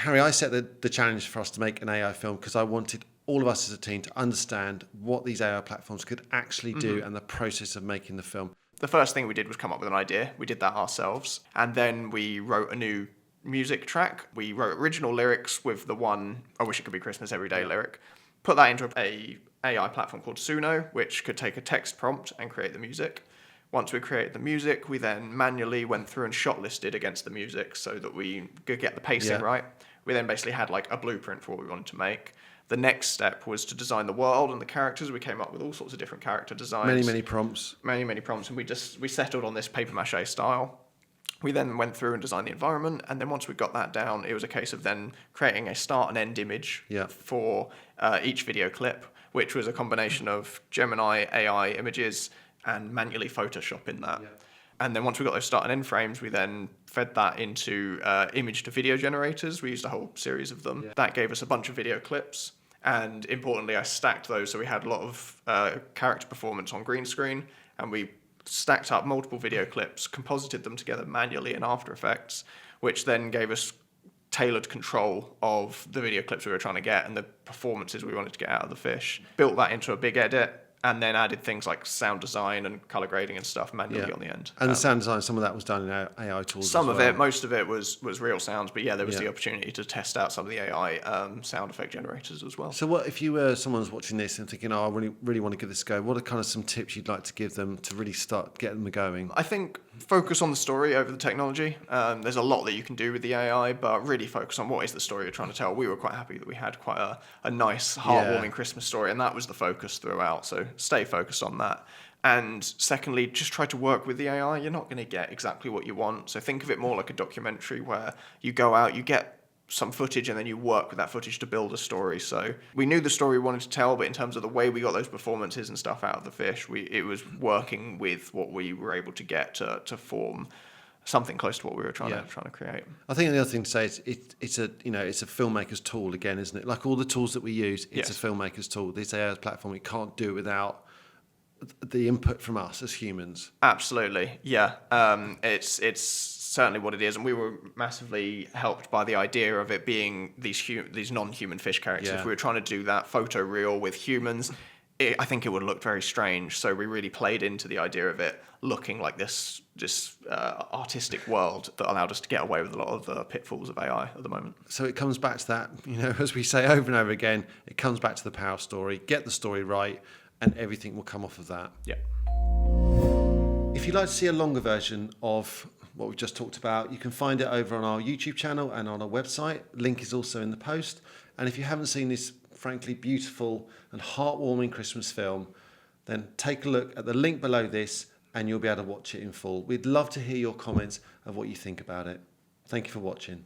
Harry, I set the challenge for us to make an AI film because I wanted all of us as a team to understand what these AI platforms could actually do and the process of making the film. The first thing we did was come up with an idea. We did that ourselves. And then we wrote a new music track. We wrote original lyrics with the one, I wish it could be Christmas every day lyric. Put that into a AI platform called Suno, which could take a text prompt and create the music. Once we created the music, we then manually went through and shortlisted against the music so that we could get the pacing right. We then basically had like a blueprint for what we wanted to make. The next step was to design the world and the characters. We came up with all sorts of different character designs. Many prompts. Many prompts, and we settled on this papier-mâché style. We then went through and designed the environment, and then once we got that down, it was a case of then creating a start and end image for each video clip, which was a combination of Gemini AI images and manually photoshopping that. And then once we got those start and end frames, we then fed that into image to video generators. We used a whole series of them. That gave us a bunch of video clips. And importantly, I stacked those. So we had a lot of character performance on green screen, and we stacked up multiple video clips, composited them together manually in After Effects, which then gave us tailored control of the video clips we were trying to get and the performances we wanted to get out of the fish. Built that into a big edit, and then added things like sound design and color grading and stuff manually on the end. And the sound design, some of that was done in AI tools. Some of it, most of it was real sounds, but there was the opportunity to test out some of the AI sound effect generators as well. So what if you were someone's watching this and thinking, I really want to give this a go, what are kind of some tips you'd like to give them to really start getting them going? I think focus on the story over the technology. There's a lot that you can do with the AI, but really focus on what is the story you're trying to tell. We were quite happy that we had quite a nice, heartwarming Christmas story, and that was the focus throughout. So stay focused on that. And secondly, just try to work with the AI. You're not going to get exactly what you want. So think of it more like a documentary where you go out, you get some footage, and then you work with that footage to build a story. So we knew the story we wanted to tell, but in terms of the way we got those performances and stuff out of the fish, it was working with what we were able to get to form something close to what we were trying to create. I think the other thing to say is it's a filmmaker's tool again, isn't it? Like all the tools that we use, it's a filmmaker's tool. This AI platform, we can't do it without the input from us as humans. Absolutely, yeah. It's certainly what it is, and we were massively helped by the idea of it being these non-human fish characters. If we were trying to do that photoreal with humans, I think it would have looked very strange. So we really played into the idea of it looking like this artistic world that allowed us to get away with a lot of the pitfalls of AI at the moment. So it comes back to that, as we say over and over again, it comes back to the power of story. Get the story right, and everything will come off of that. Yeah. If you'd like to see a longer version of what we've just talked about, you can find it over on our YouTube channel and on our website. Link is also in the post. And if you haven't seen this frankly beautiful and heartwarming Christmas film, then take a look at the link below this and you'll be able to watch it in full. We'd love to hear your comments of what you think about it. Thank you for watching.